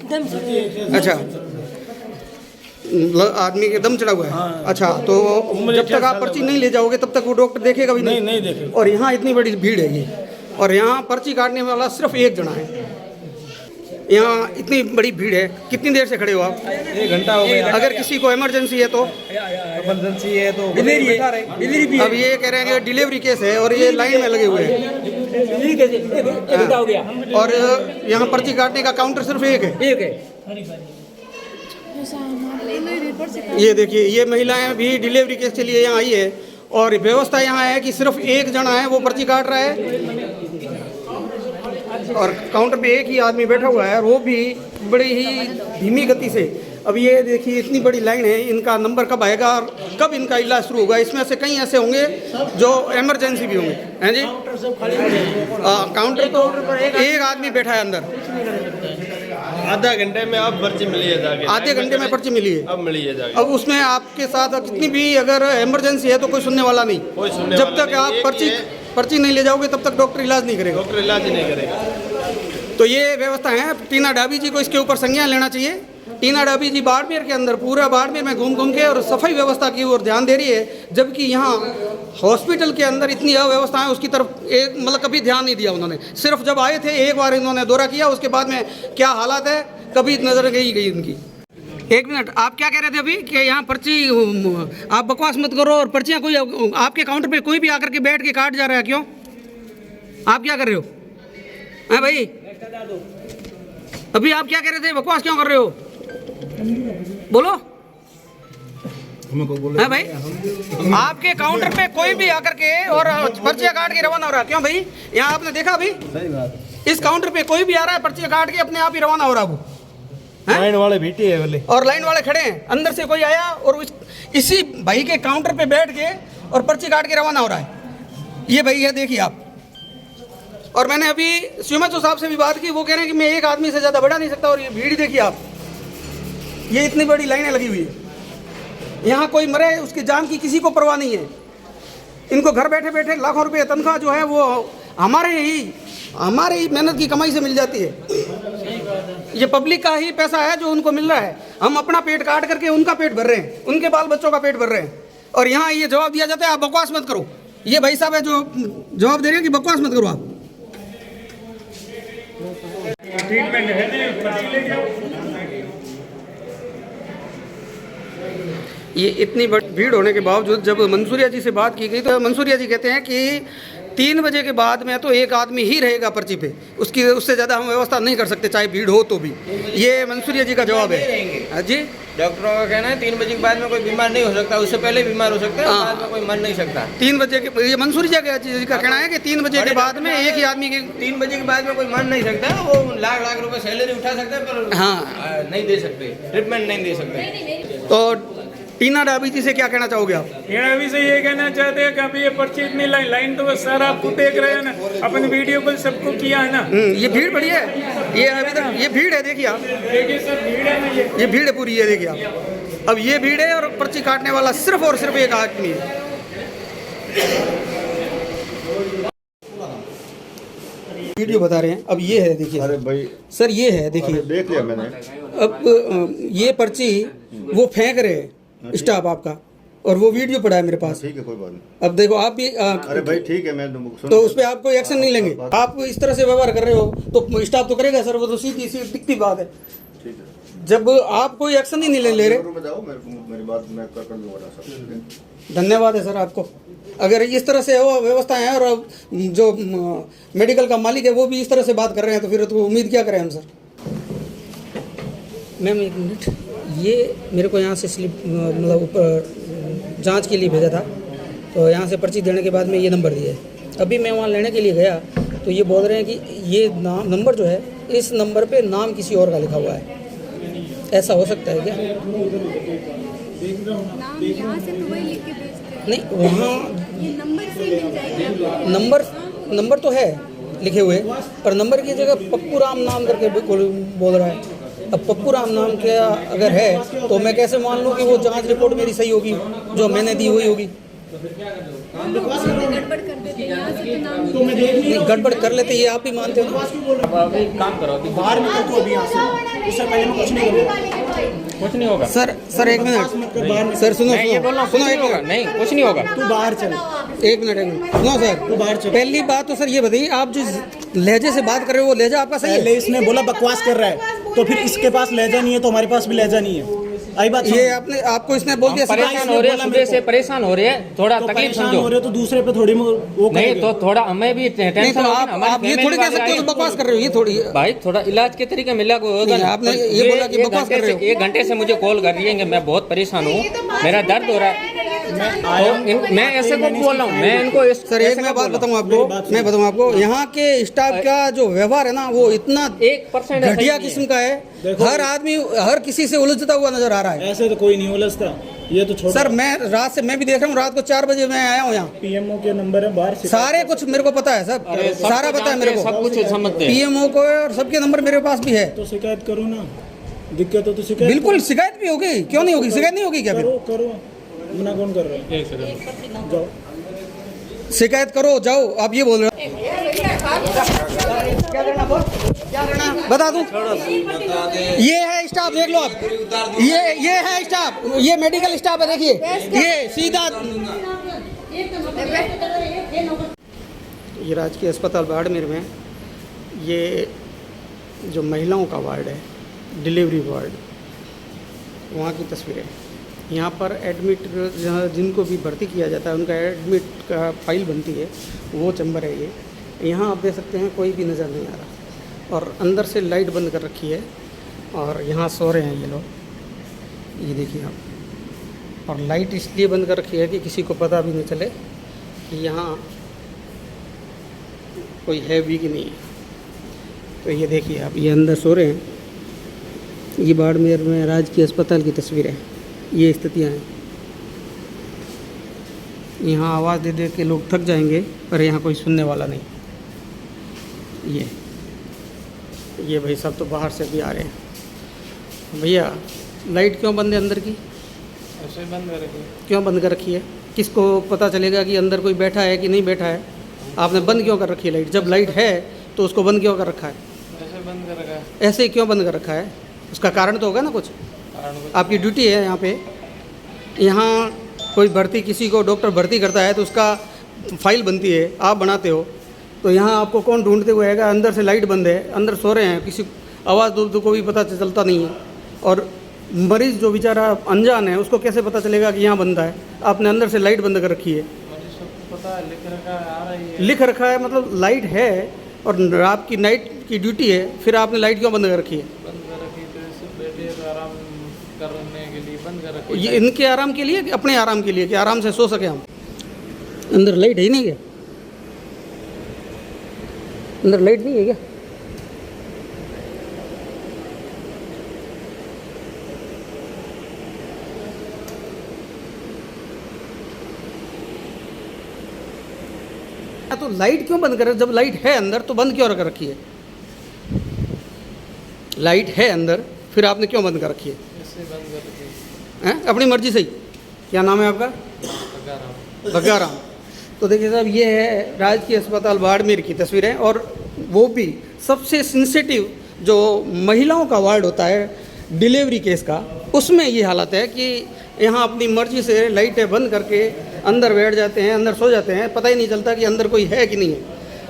अच्छा, आदमी के दम चढ़ा हुआ है। हाँ। अच्छा, तो जब तक आप पर्ची नहीं ले जाओगे तब तक वो डॉक्टर देखेगा भी नहीं? नहीं देखेगा। और यहाँ इतनी बड़ी भीड़ है ये, और यहाँ पर्ची काटने वाला सिर्फ एक जना है। यहाँ इतनी बड़ी भीड़ है, कितनी देर से खड़े हो आप? 1 घंटा हो गया। अगर किसी को इमरजेंसी है तो? इमरजेंसी है तो डिलीवरी। अब ये कह रहे हैं कि डिलीवरी केस है और ये लाइन में लगे हुए हैं। और यहाँ पर्ची काटने का काउंटर सिर्फ एक है। ये देखिए, ये महिलाएं भी डिलीवरी केस के लिए यहाँ आई है और व्यवस्था यहाँ है कि सिर्फ एक जना है वो पर्ची काट रहा है और काउंटर पे एक ही आदमी बैठा हुआ है और वो भी बड़ी ही धीमी गति से। अब ये देखिए, इतनी बड़ी लाइन है, इनका नंबर कब आएगा और कब इनका इलाज शुरू होगा? इसमें से कई ऐसे होंगे जो इमरजेंसी भी होंगे, हैं जी? काउंटर तो एक आदमी बैठा है अंदर। आधा घंटे में अब पर्ची मिली है जाके। आधे घंटे में पर्ची मिली है, अब मिली है जाके। अब उसमें आपके साथ कितनी भी अगर इमरजेंसी है तो कोई सुनने वाला नहीं। कोई सुनने जब वाला तक नहीं। आप पर्ची नहीं ले जाओगे तब तक डॉक्टर इलाज नहीं करेगा। डॉक्टर इलाज ही नहीं करेगा। तो ये व्यवस्था है। टीना डाबी जी को इसके ऊपर संज्ञान लेना चाहिए। टीना डाबी जी बाड़मेर के अंदर, पूरा बाड़मेर में घूम के और सफाई व्यवस्था की ओर ध्यान दे रही है, जबकि यहाँ हॉस्पिटल के अंदर इतनी अव्यवस्था है उसकी तरफ एक मतलब कभी ध्यान नहीं दिया उन्होंने। सिर्फ जब आए थे एक बार इन्होंने दौरा किया, उसके बाद में क्या हालात है कभी नजर गई उनकी। एक मिनट, आप क्या कह रहे थे अभी कि यहाँ पर्ची, आप बकवास मत करो और पर्चियाँ कोई आपके काउंटर पे कोई भी आकर के बैठ के काट जा रहा है, क्यों? आप क्या कर रहे हो? हैं भाई, अभी आप क्या कह रहे थे? बकवास क्यों कर रहे हो? बोलो। है भाई, आपके काउंटर पे कोई भी आकर के और पर्चियाँ काट के रवाना हो रहा है, क्यों भाई? यहाँ आपने देखा अभी? सही बात। इस काउंटर पे कोई भी आ रहा है पर्चियाँ काट के अपने आप ही रवाना हो रहा है वो। लाइन वाले बैठे हैं बोले, और लाइन वाले खड़े हैं, अंदर से कोई आया और इसी भाई के काउंटर पे बैठ के और पर्ची काट के रवाना हो रहा है। ये भाई है, देखिए आप। और मैंने अभी श्रीमती साहब से भी बात की, वो कह रहे हैं कि मैं एक आदमी से ज़्यादा बढ़ा नहीं सकता। और ये भीड़ देखिए आप, ये इतनी बड़ी लाइनें लगी हुई है। यहाँ कोई मरे उसकी जान की किसी को परवाह नहीं है। इनको घर बैठे बैठे लाखों रुपये तनख्वाह जो है वो हमारे ही मेहनत की कमाई से मिल जाती है। ये पब्लिक का ही पैसा है जो उनको मिल रहा है। हम अपना पेट काट करके उनका पेट भर रहे हैं, उनके बाल बच्चों का पेट भर रहे हैं। और यहाँ ये जवाब दिया जाता है आप बकवास मत करो। ये भाई साहब है जो जवाब दे रहे हैं कि बकवास मत करो आप। ट्रीटमेंट है, पर्ची ले जाओ। ये इतनी बड़ी भीड़ होने के बावजूद जब मंसूरिया जी से बात की गई तो मंसूरिया जी कहते हैं कि 3 बजे के बाद में तो एक आदमी ही रहेगा पर्ची पे, उससे ज़्यादा हम व्यवस्था नहीं कर सकते चाहे भीड़ हो तो भी। ये मंसूरिया जी का जवाब है। जी, डॉक्टरों का कहना है 3 बजे के बाद में कोई बीमार नहीं हो सकता, उससे पहले बीमार हो सकता है, बाद में कोई मर नहीं सकता। 3 बजे के, ये मंसूरिया जी का कहना है कि 3 बजे के बाद में एक ही आदमी के 3 बजे के बाद में कोई मर नहीं सकता। वो लाख रुपए सैलरी उठा सकता है पर हाँ नहीं दे सकते, ट्रीटमेंट नहीं दे सकते। तो टीना डाबी जी से क्या कहना चाहोगे आप? टीना डाबी से ये कहना चाहते हैं कि अभी ये पर्ची इतनी लाइन तो बस सर आप खुद देख रहे हैं ना, अपने वीडियो कॉल सबको किया है ना। ये भीड़ बड़ी है, ये अभी तक ये भीड़ है, देखिए आप, देखिए सर भीड़ है ना, ये भीड़ है पूरी, ये देखिए आप। अब ये भीड़ है और पर्ची काटने वाला सिर्फ और सिर्फ एक आदमी है। वीडियो बता रहे हैं, अब ये है देखिए। अरे भाई सर ये है देखिए, देख लिया मैंने। अब ये पर्ची वो फेंक रहे हैं स्टाफ आपका, और वो वीडियो पड़ा है मेरे पास। ठीक है, कोई बात नहीं। अब देखो आप भी अरे भाई ठीक है, मैं तो उस पर आप कोई एक्शन नहीं लेंगे? आप इस तरह से व्यवहार कर रहे हो तो स्टाफ तो करेगा सर, वो तो सीधी दिखती बात है। ठीक है, जब आप कोई एक्शन ही नहीं ले रहे। मेरी बात मैं कर दूंगा सर। धन्यवाद है सर आपको। अगर इस तरह से हो व्यवस्था है और जो मेडिकल का मालिक है वो भी इस तरह से बात कर रहे हैं तो फिर तो उम्मीद क्या करें हम सर। मैम एक मिनट, ये मेरे को यहाँ से स्लिप मतलब ऊपर जांच के लिए भेजा था, तो यहाँ से पर्ची देने के बाद में ये नंबर दिया है। अभी मैं वहाँ लेने के लिए गया तो ये बोल रहे हैं कि ये नंबर जो है, इस नंबर पे नाम किसी और का लिखा हुआ है। ऐसा हो सकता है क्या? नाम यहाँ से तो वही लिख के भेजते हैं। नहीं, वहाँ ये नंबर से मिल जाएगा। नंबर तो है लिखे हुए, पर नंबर की जगह पप्पू राम नाम करके बोल रहा है। अब पप्पू राम नाम के अगर है तो मैं कैसे मान लूँ कि वो जांच रिपोर्ट मेरी सही होगी, जो मैंने दी हुई होगी? गड़बड़ कर देते यहाँ से तो नाम तो मैं देख नहीं रहा हूँ। गड़बड़ कर लेते ये आप ही मानते हो ना? अब अभी काम करो, अभी बाहर निकल तू अभी यहाँ से, उससे पहले मैं कुछ नहीं करूँगा। कुछ नहीं होगा। सर एक मिनट सर, सुनो मैं ये बोल रहा हूँ, कुछ सुनो नहीं एक होगा, मिनट नहीं कुछ नहीं होगा। तू बाहर चल। एक मिनट सुनो सर, तू बाहर चल। पहली बात तो सर ये बताइए, आप जो लहजे से बात कर रहे हो वो लहजा आपका सही पहले है? इसने बोला बकवास कर रहा है, तो फिर इसके पास लहजा नहीं है तो हमारे पास भी लहजा नहीं है। आई बात ये आपने आपको इसने बोल दिया परेशान हो रहे हैं, सुबह से परेशान हो रहे हैं, थोड़ा तो तकलीफ परेशान समझो। हो रहे हो तो दूसरे पे थोड़ी वो नहीं करेंगे। तो थोड़ा हमें भी नहीं टेंशन तो होगी ना, आप ये हमारी थोड़ी कह family सकते हो वाले तो बकवास कर रहे हो, ये थोड़ी भाई थोड़ा इलाज के तरीके मिला को होगा नहीं, ना। आपने तो ये बोला कि बकवास कर रहे हो। 1 घंटे से मुझे कॉल कर रही है कि मैं बहुत परेशान हूँ, मेरा दर्द हो रहा है। मैं ऐसे को बोल रहा हूँ, मैं इनको सर एक मैं बात बताऊँ आपको, मैं बताऊँ आपको, यहाँ के स्टाफ का जो व्यवहार है ना वो इतना 1% घटिया किस्म का है। हर आदमी हर किसी से उलझता हुआ नजर आ रहा है। ऐसे तो कोई नहीं उलझता, ये तो छोड़। सर मैं रात से मैं भी देख रहा हूँ, रात को 4 बजे मैं आया हूँ यहाँ। पीएमओ के नंबर है बाहर से। सारे कुछ मेरे को पता है, सब सारा पता है मेरे को, सब कुछ समझते हैं। पीएमओ को और सबके नंबर मेरे पास भी है। तो शिकायत करो ना, दिक्कत हो तो शिकायत बिल्कुल शिकायत भी होगी, क्यों नहीं होगी, शिकायत नहीं होगी क्या? करो करो, मना कौन कर रहा है? जाओ शिकायत करो, जाओ। आप ये बोल रहे हो क्या करना बोल, क्या करना बता दूं? ये है स्टाफ, देख लो आप, ये है स्टाफ, ये मेडिकल स्टाफ है, देखिए ये सीधा। ये राजकीय अस्पताल बाड़मेर में ये जो महिलाओं का वार्ड है, डिलीवरी वार्ड, वहाँ की तस्वीरें। यहाँ पर एडमिट जिनको भी भर्ती किया जाता है उनका एडमिट का फाइल बनती है, वो चैम्बर है ये। यहाँ आप देख सकते हैं कोई भी नज़र नहीं आ रहा, और अंदर से लाइट बंद कर रखी है, और यहाँ सो रहे हैं ये लोग, ये देखिए आप। और लाइट इसलिए बंद कर रखी है कि किसी को पता भी नहीं चले कि यहाँ कोई है भी कि नहीं है। तो ये देखिए आप, ये अंदर सो रहे हैं। ये बाड़मेर में राजकीय अस्पताल की तस्वीर है, ये स्थितियाँ हैं। यहाँ आवाज़ दे दे के लोग थक जाएंगे, पर यहाँ कोई सुनने वाला नहीं। ये भाई सब तो बाहर से भी आ रहे हैं। भैया लाइट क्यों बंद है अंदर की? ऐसे बंद कर रखी है। क्यों बंद कर रखी है? किसको पता चलेगा कि अंदर कोई बैठा है कि नहीं बैठा है? आपने बंद क्यों कर रखी है लाइट? जब लाइट है तो उसको बंद क्यों कर रखा है? ऐसे बंद कर रखा है। ऐसे ही क्यों बंद कर रखा है? उसका कारण तो होगा ना कुछ। आपकी ड्यूटी है यहाँ पे, यहाँ कोई भर्ती, किसी को डॉक्टर भर्ती करता है तो उसका फाइल बनती है, आप बनाते हो, तो यहाँ आपको कौन ढूंढते हुए आएगा? अंदर से लाइट बंद है, अंदर सो रहे हैं, किसी आवाज़ दो को भी पता चलता नहीं है, और मरीज़ जो बेचारा अनजान है उसको कैसे पता चलेगा कि यहाँ बंदा है? आपने अंदर से लाइट बंद कर रखी है। पता है, लिख रखा है, आ रही है। लिख रखा है मतलब लाइट है, और आपकी नाइट की ड्यूटी है, फिर आपने लाइट क्यों बंद कर रखी है? बंद कर रखी तो ऐसे बैठे तो आराम करने के लिए बंद कर रखी। ये इनके आराम के लिए कि अपने आराम के लिए, कि आराम से सो सके हम? अंदर लाइट है ही नहीं क्या? अंदर लाइट नहीं है क्या? तो लाइट क्यों बंद कर? जब लाइट है अंदर तो बंद क्यों कर रखी है? लाइट है अंदर, फिर आपने क्यों बंद कर रखी है? ऐसे बंद कर रखी हैं? अपनी मर्जी से ही। क्या नाम है आपका? है। बग्गाराम। तो देखिए साहब, ये है राजकीय अस्पताल बाड़मेर की तस्वीरें, और वो भी सबसे सेंसिटिव जो महिलाओं का वार्ड होता है डिलीवरी केस का, उसमें ये हालत है कि यहाँ अपनी मर्जी से लाइटें बंद करके अंदर बैठ जाते हैं, अंदर सो जाते हैं, पता ही नहीं चलता कि अंदर कोई है कि नहीं है।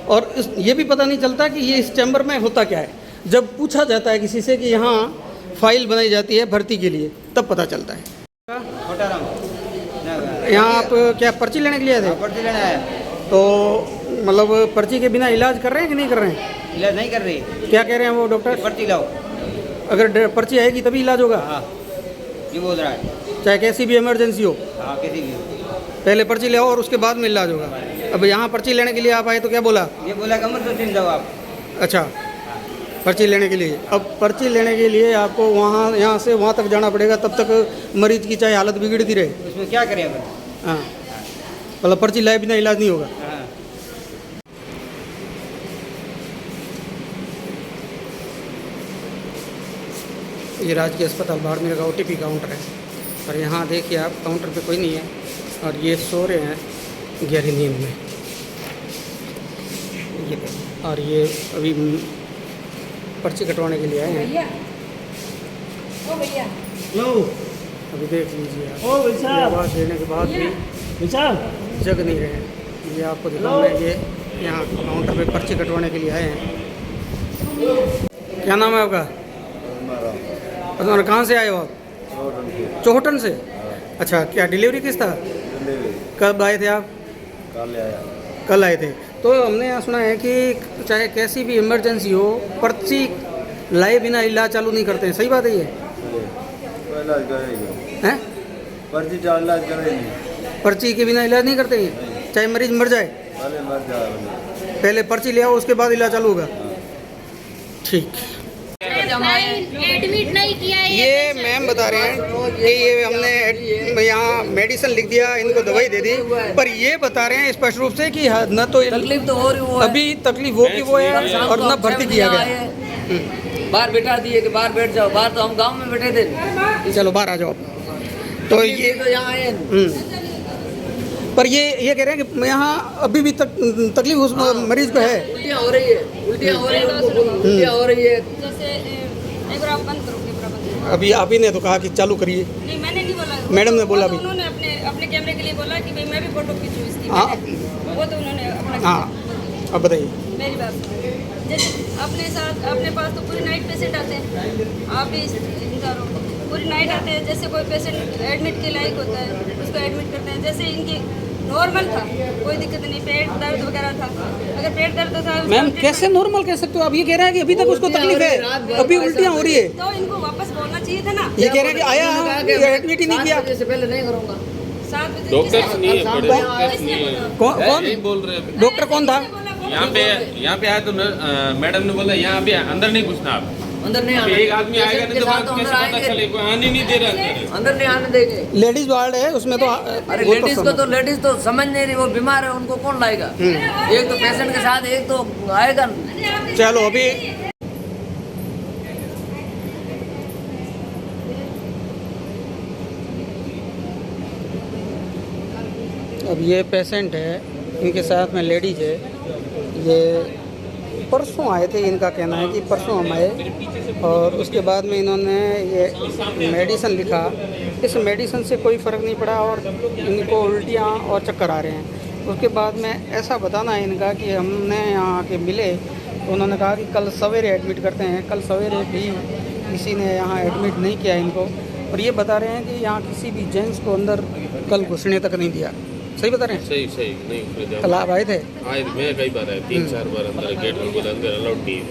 और ये भी पता नहीं चलता कि ये इस चैम्बर में होता क्या है। जब पूछा जाता है किसी से कि यहाँ फाइल बनाई जाती है भर्ती के लिए, तब पता चलता है। यहाँ आप क्या पर्ची लेने के लिए आए थे? पर्ची लेना है। तो मतलब पर्ची के बिना इलाज कर रहे हैं कि नहीं कर रहे हैं? इलाज नहीं कर रही, क्या कह रहे हैं वो डॉक्टर? पर्ची लाओ। अगर पर्ची आएगी तभी इलाज होगा? हाँ, ये बोल रहा है। चाहे कैसी भी इमरजेंसी हो, हाँ, किसी भी। पहले पर्ची ले आओ और उसके बाद में इलाज होगा। अब यहाँ पर्ची लेने के लिए आप आए तो क्या बोला? ये बोला कमर तो चिन जाओ आप। अच्छा, पर्ची लेने के लिए। अब पर्ची लेने के लिए आपको वहाँ यहाँ से वहाँ तक जाना पड़ेगा, तब तक मरीज की चाहे हालत बिगड़ती रहे। उसमें क्या करें अपन? हाँ, मतलब पर्ची लाए बिना इलाज नहीं होगा। हाँ। ये राजकीय अस्पताल बाड़मेर का OTP काउंटर है, और यहाँ देखिए आप, काउंटर पे कोई नहीं है, और ये सो रहे हैं गहरी नींद में। ये देखिए। और ये अभी पर्ची कटवाने के लिए आए हैं। भैया ओ भैया अभी देख लीजिए आप। ओ भाई साहब। आवाज़ देने के बाद भी भाई साहब जग नहीं रहे हैं। ये आपको दिखाऊँ मैं, ये यहाँ काउंटर पे पर्ची कटवाने के लिए आए हैं। क्या नाम है आपका? तुम्हारा कहाँ से आए हो आप? चौहटन से। अच्छा, क्या डिलीवरी किस था? कब आए थे आप? कल आए थे। तो हमने यहाँ सुना है कि चाहे कैसी भी इमरजेंसी हो, पर्ची लाए बिना इलाज चालू नहीं करते हैं। सही बात है ये? हैं? पर्ची चार इलाज करेंगे, पर्ची के बिना इलाज नहीं करते हैं, चाहे मरीज मर जाए मर जाए। पहले पर्ची ले आओ, उसके बाद इलाज चालू होगा। ठीक। एडमिट नहीं किया है ये मैम बता रहे हैं कि ये हमने यहाँ मेडिसिन लिख दिया, इनको दवाई दे दी, पर ये बता रहे हैं स्पष्ट रूप से कि न तो तकलीफ तो हो रही वो है। अभी तकलीफ वो की वो है और न भर्ती किया गया। बाहर बैठा दिए कि बाहर बैठ जाओ। बाहर तो हम गांव में बैठे थे। चलो बाहर आ जाओ। तो ये तो यहाँ आए। पर ये कह रहे हैं कि यहाँ अभी भी तकलीफ उस मरीज को है। उल्टियाँ हो रही है, उल्टियाँ हो रही है, उनको उल्टियाँ हो रही है। जैसे एक बार आप बंद करो कैमरा बंद। अभी आप ही ने तो कहा कि चालू करिए। नहीं मैंने नहीं बोला। मैडम ने बोला वो तो भी। उन्होंने अपने कैमरे के लिए बोला कि भाई मैं भी फोटो खींचूं इसकी। हाँ। वो तो उन्होंने अपना हाँ, अब बताइए। मेरी बात सुनो। जैसे अपने पास तो पूरी नाइट पेशेंट आते हैं, आप भी इंतजार हो। पूरी नाइट आते हैं, जैसे कोई पेशेंट एडमिट के लायक होता है उसको एडमिट करते हैं। जैसे इनकी नॉर्मल था, कोई दिक्कत नहीं, पेट दर्द वगैरह था। अगर पेट दर्द था मैम कैसे नॉर्मल कह सकते हो? आप ये कह रहे हैं कि अभी तक उसको तकलीफ है, अभी उल्टियाँ हो रही है। तो इनको वापस बोलना चाहिए था ना। ये कह रहे हैं कि आया एडमिट ही नहीं किया। से पहले नहीं करूँगा। 7 बजे डॉक्टर्स नहीं है, बड़े डॉक्टर्स नहीं है। कौन नहीं बोल रहे हैं। डॉक्टर कौन था? यहाँ पे आया तो मैडम ने बोला यहाँ पे अंदर नहीं घुसना आप। अंदर नहीं अभी आने। एक आदमी आएगा नहीं तो बात अंदर कैसे पता आएंगे। चले? कोई आने नहीं दे रहा अंदर। अंदर नहीं आने देंगे। लेडीज वार्ड है उसमें तो अरे वो लेडीज को समझ- तो लेडीज तो समझ नहीं रही, वो बीमार है, उनको कौन लाएगा? एक तो पेशेंट के साथ एक तो आएगा। चलो अभी अब ये पेशेंट है, इनके साथ में लेडीज है। ये परसों आए थे, इनका कहना है कि परसों हम आए और उसके बाद में इन्होंने ये मेडिसिन लिखा। इस मेडिसिन से कोई फ़र्क नहीं पड़ा और इनको उल्टियाँ और चक्कर आ रहे हैं। उसके बाद में ऐसा बताना है इनका कि हमने यहाँ आके मिले तो उन्होंने कहा कि कल सवेरे एडमिट करते हैं। कल सवेरे भी किसी ने यहाँ एडमिट नहीं किया इनको, और ये बता रहे हैं कि यहाँ किसी भी जेंट्स को अंदर कल घुसने तक नहीं दिया। सही बता रहे हैं? सही नहीं। कल आप आए थे? आए मैं कई बार आया, 3-4 बार अंदर गेट में बोला अंदर अलाउड नहीं है।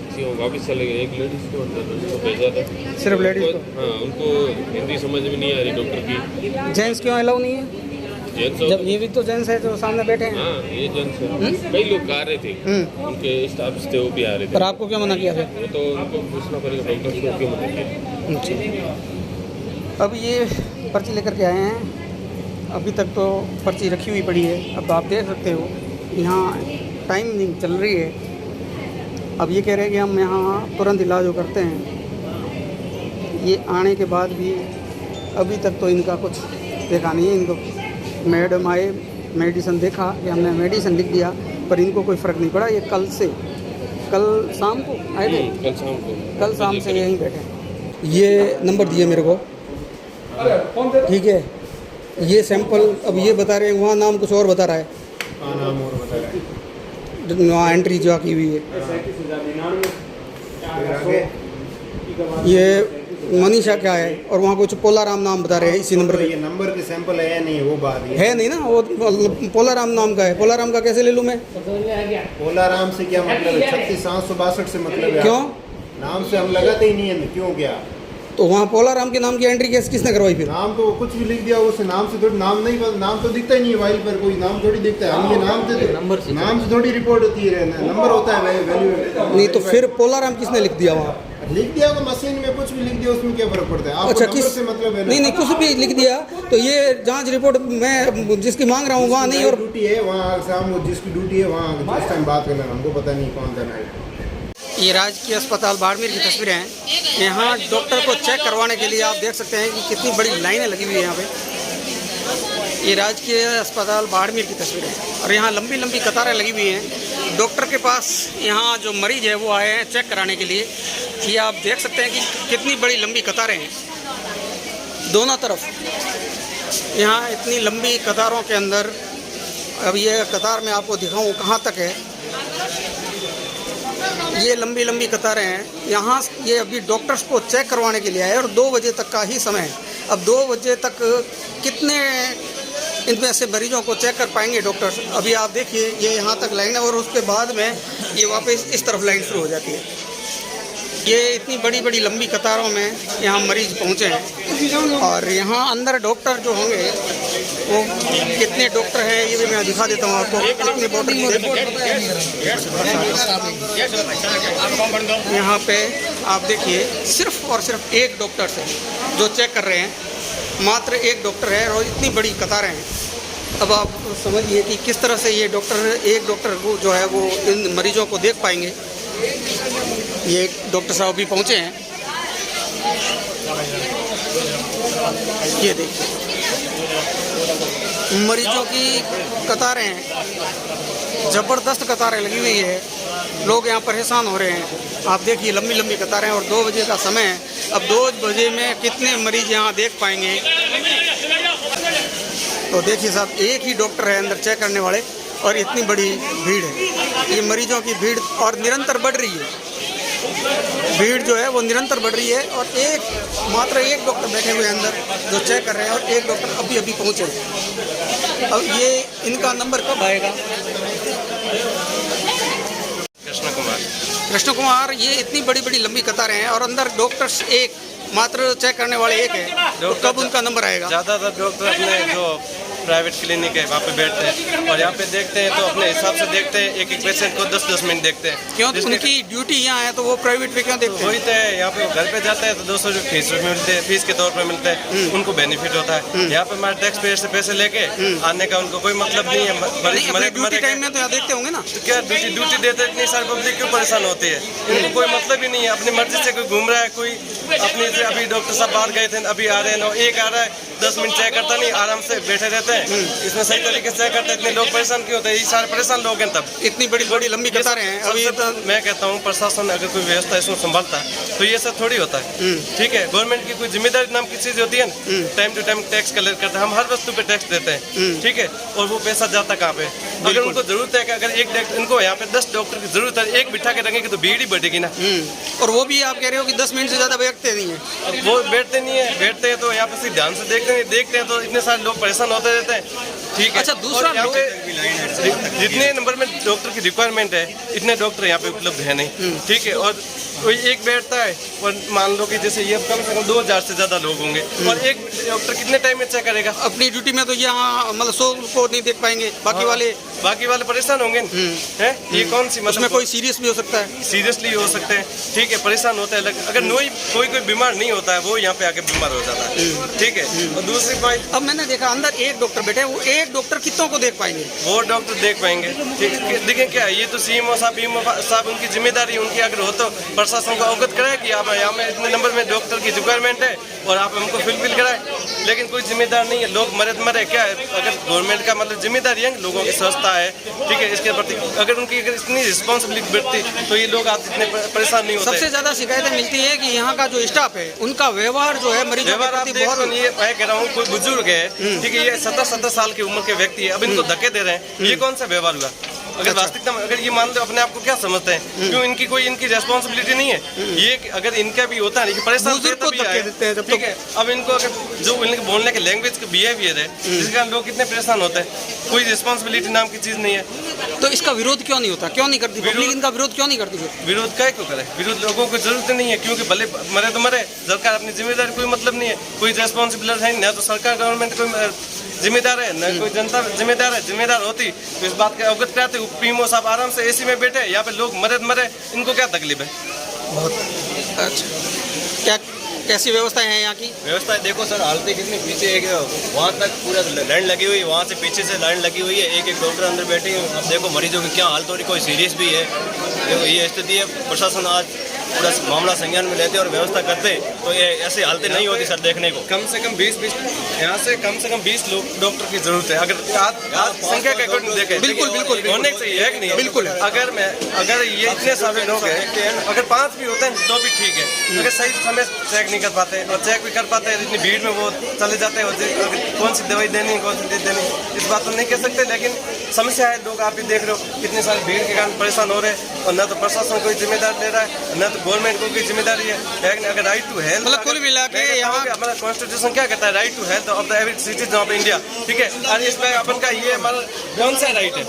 किसी को वापस चले गए। एक लेडीज को अंदर उसको भेजा था। सिर्फ लेडीज को? हाँ, उनको हिंदी समझ में नहीं आ रही डॉक्टर की। जेंट्स क्यों अलाउ नहीं है? जेंट्स जब ये भी तो जेंट्स है जो सामने बैठे हैं। हाँ, ये जेंट्स है। कई लोग आ रहे थे, उनके स्टाफ थे, वो भी आ रहे थे। पर आपको क्यों मना किया था? वो तो उनको पूछना पड़ेगा डॉक्टर को क्यों मना किया। अच्छा, अब ये पर्ची लेकर के आए हैं। अभी तक तो पर्ची रखी हुई पड़ी है। अब आप देख सकते हो यहाँ टाइमिंग चल रही है। अब ये कह रहे हैं कि हम यहाँ तुरंत इलाज करते हैं। ये आने के बाद भी अभी तक तो इनका कुछ देखा नहीं है। इनको मैडम आए, मेडिसिन देखा कि हमने मेडिसिन लिख दिया, पर इनको कोई फ़र्क नहीं पड़ा। ये कल शाम को आए थे। कल शाम से यहीं बैठे। ये नंबर दिए मेरे को, ठीक है। ये सैंपल अब ये बता रहे हैं, वहाँ नाम कुछ और बता रहा है। नाम और बता रहे हैं। वहाँ एंट्री जो की हुई है। आगे ये मनीषा क्या है, और वहाँ कुछ पोलाराम नाम बता रहे हैं इसी नंबर पे। ये नंबर के सैंपल है नहीं, वो बात है नहीं ना, वो पोलाराम नाम का है। पोलाराम का कैसे ले लूँ मैं? पोलाराम से क्या मतलब है? 36,762 से मतलब है? क्यों? नाम से हम लगाते ही नहीं है। क्यों क्या? तो वहाँ पोलाराम के नाम की एंट्री किसने करवाई फिर? नाम तो कुछ भी लिख दिया उस नाम से थोड़ी, नाम नहीं, नाम तो दिखता ही नहीं है फाइल पर, कोई नाम थोड़ी दिखता है। हम ये नाम से थोड़ी रिपोर्ट होती है, नंबर होता है वैल्यू। नहीं तो फिर पोलाराम किसने लिख दिया वहाँ? लिख दिया वो मशीन में, कुछ भी लिख दिया, उसमें क्या फर्क पड़ता है? आपको अच्छा, नंबर किस से मतलब है? नहीं कुछ भी लिख दिया तो ये जांच रिपोर्ट मैं जिसकी मांग रहा हूँ वहाँ नहीं। और ड्यूटी है वहाँ, शाम जिसकी ड्यूटी है वहाँ जिस टाइम बात करना, हमको पता नहीं कौन था। ये राजकीय अस्पताल बाड़मेर की तस्वीरें हैं। यहाँ डॉक्टर को चेक करवाने के लिए आप देख सकते हैं कि कितनी बड़ी लाइनें लगी हुई है यहाँ पे। ये राजकीय अस्पताल बाड़मेर की तस्वीरें हैं और यहाँ लंबी लंबी कतारें लगी हुई हैं। डॉक्टर के पास यहाँ जो मरीज है वो आए हैं चेक कराने के लिए। ये आप देख सकते हैं कि कितनी बड़ी लंबी कतारें हैं दोनों तरफ। यहाँ इतनी लंबी कतारों के अंदर, अब ये कतार में आपको दिखाऊं कहाँ तक है, ये लंबी लंबी कतारें हैं। यहाँ ये अभी डॉक्टर्स को चेक करवाने के लिए आए और 2 बजे तक का ही समय है। अब 2 बजे तक कितने इनमें से मरीजों को चेक कर पाएंगे डॉक्टर्स? अभी आप देखिए ये यहाँ तक लाइन है और उसके बाद में ये वापस इस तरफ लाइन शुरू हो जाती है। ये इतनी बड़ी बड़ी लंबी कतारों में यहाँ मरीज पहुँचे हैं और यहाँ अंदर डॉक्टर जो होंगे वो कितने डॉक्टर हैं ये भी मैं दिखा देता हूँ आपको। कितने यहाँ पे आप देखिए सिर्फ और सिर्फ एक डॉक्टर है जो चेक कर रहे हैं, मात्र एक डॉक्टर है और इतनी बड़ी कतारें हैं। अब आप समझिए कि किस तरह से ये डॉक्टर, एक डॉक्टर को जो है वो इन मरीजों को देख पाएंगे। ये डॉक्टर साहब भी पहुँचे हैं, ये देखिए मरीजों की कतारें हैं, ज़बरदस्त कतारें लगी हुई है। लोग यहाँ परेशान हो रहे हैं। आप देखिए लंबी लंबी कतारें और 2 बजे का समय है। अब 2 बजे में कितने मरीज यहाँ देख पाएंगे? तो देखिए साहब, एक ही डॉक्टर है अंदर चेक करने वाले और इतनी बड़ी भीड़ है। ये मरीजों की भीड़ और निरंतर बढ़ रही है। भीड़ जो है वो निरंतर बढ़ रही है और मात्र एक डॉक्टर बैठे हुए हैं अंदर जो चेक कर रहे हैं और एक डॉक्टर अभी अभी पहुँचे। अब ये इनका नंबर कब आएगा? कृष्ण कुमार, ये इतनी बड़ी बड़ी लंबी कतारें हैं और अंदर डॉक्टर्स एक, मात्र चेक करने वाले एक है, तो कब उनका नंबर आएगा? ज़्यादातर डॉक्टर अपने जो प्राइवेट क्लिनिक है वहाँ पे बैठते हैं और यहाँ पे देखते हैं तो अपने हिसाब से देखते हैं। एक एक पेशेंट को 10-10 मिनट देखते हैं। क्यों? उनकी ड्यूटी यहाँ है तो वो प्राइवेट पे क्यों देखते हैं? वही तो है, यहाँ पे घर पे जाते हैं तो 200 रुपये फीस मिलते हैं, फीस के तौर पे मिलते हैं, उनको बेनिफिट होता है। यहाँ पे हमारे टैक्स पेयर से पैसे लेके आने का उनको कोई मतलब नहीं है। ड्यूटी टाइम में तो यहाँ देखते होंगे ना? तो क्या ड्यूटी देते हैं, इतनी सारी पब्लिक क्यों परेशान होती है? इनको कोई मतलब ही नहीं है। अपनी मर्जी से कोई घूम रहा है, कोई अपनी से, अभी डॉक्टर साहब बाहर गए थे, अभी आ रहे हैं, एक आ रहा है 10 मिनट चेक करता नहीं, आराम से बैठे रहते हैं। इसमें सही तरीके से चेक करते हैं। इतने लोग परेशान क्यों होते हैं? ये सारे परेशान लोग हैं। तब इतनी बड़ी बड़ी लंबी कतारें हैं। अभी तो मैं कहता हूँ प्रशासन अगर कोई व्यवस्था इसको संभालता है तो ये सब थोड़ी होता है। ठीक है, गवर्नमेंट की कोई जिम्मेदारी नाम की चीज होती है ना, time to time tax collect करते हैं। हम हर वस्तु पे टैक्स देते हैं, ठीक है, और वो पैसा जाता कहाँ पे? अगर उनको जरूरत है कि अगर इनको यहाँ पे 10 डॉक्टर की जरूरत है, एक बिठा के रखेंगे तो भीड़ ही बढ़ेगी ना। और वो भी आप कह रहे हो कि 10 मिनट से ज्यादा बैठते नहीं है। वो बैठते नहीं है, बैठते हैं तो यहाँ पे सिर्फ ध्यान से देखते हैं तो इतने सारे लोग परेशान होते रहते हैं। ठीक है, अच्छा, दूसरा यहाँ पे जितने नंबर में डॉक्टर की रिक्वायरमेंट है इतने डॉक्टर यहाँ पे उपलब्ध है नहीं। ठीक है, और कोई एक बैठता है और मान लो कि जैसे ये कम से कम 2000 से ज्यादा लोग होंगे और एक डॉक्टर कितने टाइम में चेक करेगा? अपनी ड्यूटी में तो यहाँ मतलब 100 को नहीं देख पाएंगे, बाकी वाले परेशान होंगे हैं। ये कौन सी मतलब कोई सीरियस भी हो सकता है, सीरियसली हो सकते हैं। ठीक है, परेशान होता है। अगर कोई बीमार नहीं होता है वो यहाँ पे आके बीमार हो जाता है। ठीक है, और दूसरी बात, अब मैंने देखा अंदर एक डॉक्टर बैठे, वो एक डॉक्टर कितनों को देख पाएंगे? वो डॉक्टर देख पाएंगे। देखें क्या, ये तो सीएमओ साहब उनकी जिम्मेदारी, उनकी अगर हो तो प्रशासन को अवगत कराए कि आप यहाँ में इतने नंबर में डॉक्टर की रिक्वायरमेंट है और आप हमको फिलफिल कराए। लेकिन कोई जिम्मेदार नहीं है, लोग मरे क्या है? अगर गवर्नमेंट का मतलब जिम्मेदारी है लोगों की स्वस्थता है, ठीक है, इसके प्रति अगर उनकी इतनी रिस्पॉन्सिबिलिटी बढ़ती तो ये लोग आज इतने परेशान नहीं होते। सबसे ज्यादा शिकायतें मिलती है कि यहाँ का जो स्टाफ है उनका व्यवहार जो है मरीजों के प्रति बहुत, मैं कह रहा हूँ कोई बुजुर्ग है, ठीक है, ये 70 साल की उम्र के व्यक्ति है, अब इनको धक्के दे रहे हैं, ये कौन सा व्यवहार हुआ? अगर वास्तविकता में अगर ये मान लो अपने आप को क्या समझते हैं, क्यों इनकी रेस्पॉन्सिबिलिटी नहीं है? ये अगर इनका भी होता है परेशान देते हैं, ठीक है, अब इनको अगर जो इनके बोलने के लैंग्वेज का बिहेवियर है जिसके कारण लोग कितने परेशान होते हैं, कोई रिस्पॉन्सिबिलिटी नाम की चीज नहीं है। तो इसका विरोध क्यों नहीं होता? क्यों नहीं करती पब्लिक? इनका विरोध क्यों नहीं करती? विरोध क्या क्यों करे? विरोध लोगों को जरूरत नहीं है, क्योंकि भले मरे तो मरे, सरकार अपनी जिम्मेदारी, कोई मतलब नहीं है, कोई रेस्पॉन्सिबिलिटी है ना, तो सरकार गवर्नमेंट कोई जिम्मेदार है न कोई जनता जिम्मेदार है। जिम्मेदार होती तो इस बात के अवगत कराते। पीएमओ साहब आराम से एसी में बैठे, यहाँ पे लोग मरे, इनको क्या तकलीफ है? बहुत अच्छा। कैसी व्यवस्थाएं हैं यहाँ की? व्यवस्था देखो सर, हालत कितनी पीछे है, वहाँ तक पूरा लाइन लगी हुई है, वहाँ से पीछे से लाइन लगी हुई है, एक डॉक्टर अंदर बैठे हैं। अब देखो मरीजों की क्या हालत हो रही, कोई सीरियस भी है। देखो ये स्थिति है। प्रशासन आज पूरा मामला संज्ञान में लेते और व्यवस्था करते तो ये ऐसी हालतें नहीं होती सर देखने को। कम से कम 20 लोग डॉक्टर की जरूरत है। अगर आज संख्या के अकॉर्डिंग देखें, बिल्कुल होने चाहिए है कि नहीं? बिल्कुल। अगर ये इतने सारे लोग हैं, अगर 5 भी होते हैं तो भी ठीक है। अगर सही समय चेक नहीं कर पाते और चेक भी कर पाते हैं, इतनी भीड़ में वो चले जाते हैं, अगर कौन सी दवाई देनी है, कौन सी नहीं देनी, इस बात तो नहीं कह सकते। लेकिन समस्या है, लोग आप भी देख रहे हो कितने सारे भीड़ के कारण परेशान हो रहे हैं और न तो प्रशासन कोई जिम्मेदार ले रहा है, न तो गवर्नमेंट को कोई जिम्मेदारी है। अगर राइट टू हेल्थ, मतलब कुल मिला के यहाँ हमारा कॉन्स्टिट्यूशन क्या कहता है? Right to health of the every citizen of India, ठीक है। और इसमें अपन का ये हमारा कौन सा राइट है?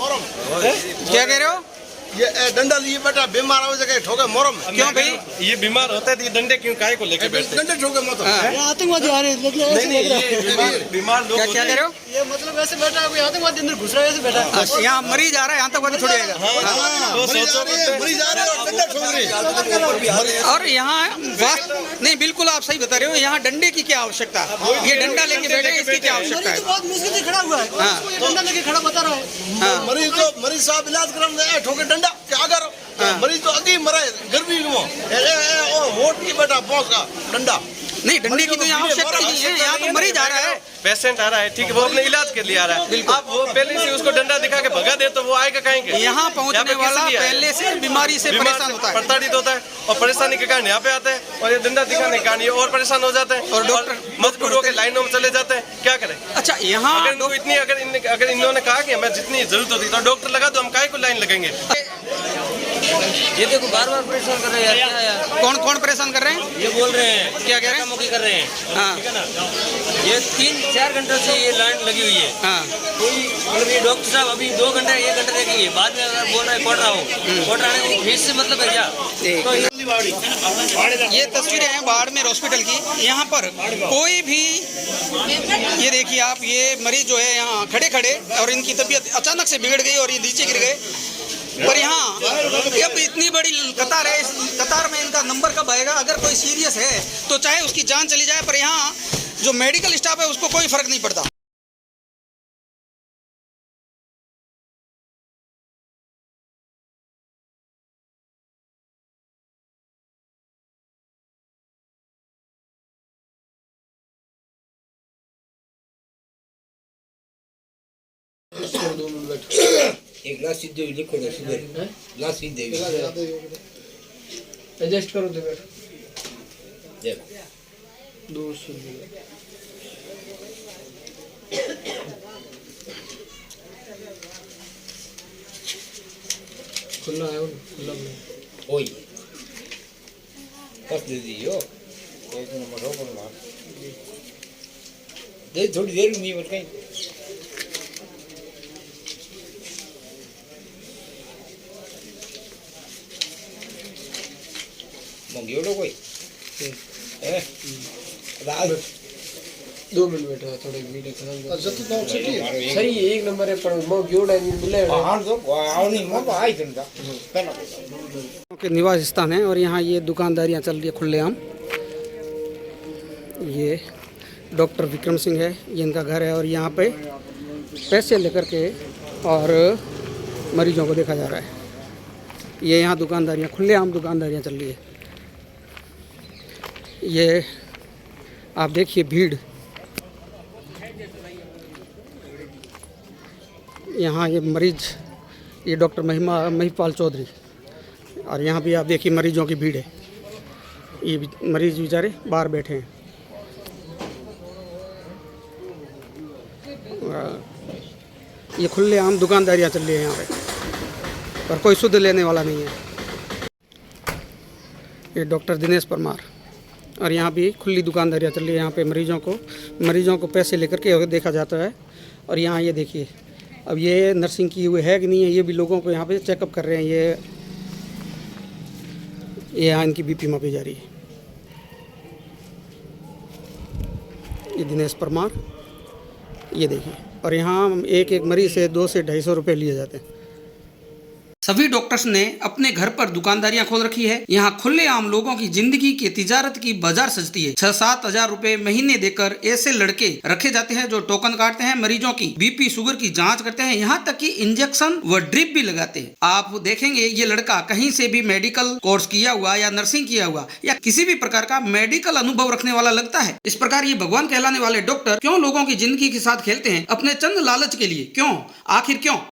क्या कह रहे हो? ये डंडा लिए बेटा बीमार हो जाएगा ठोके मोरम। क्यों भाई? ये बीमार होता है तो ये डंडे क्यों काहे को लेके बैठते हैं? डंडे ठोके मत। आतंकवादी आ रहे हैं, नहीं, ये बीमार लोग क्या कह रहे हो? ये मतलब ऐसे बैठा है, कोई आतंकवादी अंदर घुस रहा है, ऐसे बैठा है। यहाँ मरीज आ रहा है, यहाँ तक वाली छोड़ी आएगा। तो सोचो मरीज आ रहे हैं और डंडा ठोक रहे हैं। और यहाँ नहीं, बिल्कुल आप सही बता रहे हो। यहाँ डंडे की क्या आवश्यकता है? ये डंडा लेके बैठे हैं, इसकी क्या आवश्यकता है? बहुत मुश्किल से खड़ा हुआ है, उसको ये डंडा लेके खड़ा बता रहा है। मरीज साहब इलाज कराने ठोके डंडा क्या करो? मरीज तो अभी मरा है गर्मी में वोट की बेटा बॉस का डंडा नहीं, डंडे की तो यहाँ आवश्यकता नहीं है। यहाँ तो मरीज आ रहा है, पेशेंट आ रहा है, ठीक है, वो अपने इलाज के लिए आ रहा है। आप वो पहले से उसको डंडा दिखा के भगा दे तो वो आएगा कहेंगे। यहाँ पहुँचने वाला पहले से बीमारी से परेशान होता है, प्रताड़ित होता है और परेशानी के कारण यहाँ पे आता है और ये डंडा दिखाने के कारण ये और परेशान हो जाते हैं और डॉक्टर मजबूर होकर लाइनों में चले जाते हैं। क्या करें? अच्छा, यहाँ अगर इन्होंने कहा कि हमें जितनी जरूरत होती तो डॉक्टर लगा दो, हम काहे को लाइन लगेंगे? ये देखो बार बार परेशान कर रहे हैं यार, क्या यार? कौन परेशान कर रहे हैं? ये बोल रहे हैं, क्या कह रहे हैं? मुखी कर रहे हैं। हाँ, ये 3-4 घंटों से ये लाइन लगी हुई है। हाँ, कोई मतलब ये डॉक्टर साहब अभी 2 घंटे 1 घंटे देखेंगे, बाद में अगर बोल रहे हैं कोट रहा हूँ, कोट रहा है फीस से मतलब है क्या? तो ये तस्वीरें हैं बाड़मेर हॉस्पिटल की। यहाँ पर कोई भी, ये देखिए आप, ये मरीज जो है यहाँ खड़े खड़े और इनकी तबीयत अचानक से बिगड़ गई और ये नीचे गिर गए। पर यहाँ अब इतनी बड़ी कतार है, इस कतार में इनका नंबर कब आएगा? अगर कोई सीरियस है तो चाहे उसकी जान चली जाए, पर यहाँ जो मेडिकल स्टाफ है उसको कोई फर्क नहीं पड़ता। एक ग्लास सीधे लिखो ना, सीधे ग्लास सीधे एडजस्ट करो तो खुला है, खुला ओए बस दे दियो एक नंबर हो बोलना दे थोड़ी देर में नहीं बट कहीं मंगियोड़ो कोई है रात 2 मिनट बैठा थोड़े वीडियो खराब सही एक नंबर है पर मो जोड़ा नहीं मिले हां तो आओ नहीं मो आई धंधा के निवास स्थान है और यहाँ ये दुकानदारियाँ चल रही है खुलेआम। ये डॉक्टर विक्रम सिंह है, ये इनका घर है और यहाँ पे पैसे लेकर के और मरीजों को देखा जा रहा है। ये यहाँ दुकानदारियाँ खुलेआम दुकानदारियाँ चल रही है। ये आप देखिए भीड़, यहाँ ये मरीज, ये डॉक्टर महिपाल चौधरी, और यहाँ भी आप देखिए मरीजों की भीड़ है। ये मरीज बेचारे बाहर बैठे हैं। ये खुलेआम दुकानदारियाँ चल रही है यहाँ पे, पर कोई शुद्ध लेने वाला नहीं है। ये डॉक्टर दिनेश परमार, और यहाँ भी खुली दुकानदारियाँ चल रही है। यहाँ पे मरीजों को पैसे लेकर के देखा जाता है। और यहाँ ये देखिए, अब ये नर्सिंग की हुई है कि नहीं है, ये भी लोगों को यहाँ पे चेकअप कर रहे हैं। ये यहाँ इनकी बीपी मापी जा रही है। ये दिनेश परमार, ये देखिए। और यहाँ एक मरीज से 200 से 250 रुपये लिए जाते हैं। सभी डॉक्टर्स ने अपने घर पर दुकानदारियां खोल रखी है। यहाँ खुलेआम लोगों की जिंदगी की तिजारत की बाजार सजती है। 6-7 हजार रुपए महीने देकर ऐसे लड़के रखे जाते हैं जो टोकन काटते हैं, मरीजों की बीपी शुगर की जांच करते हैं, यहाँ तक कि इंजेक्शन व ड्रिप भी लगाते हैं। आप देखेंगे ये लड़का कहीं से भी मेडिकल कोर्स किया हुआ या नर्सिंग किया हुआ या किसी भी प्रकार का मेडिकल अनुभव रखने वाला लगता है। इस प्रकार ये भगवान कहलाने वाले डॉक्टर क्यों लोगों की जिंदगी के साथ खेलते हैं अपने चंद लालच के लिए? क्यों? आखिर क्यों?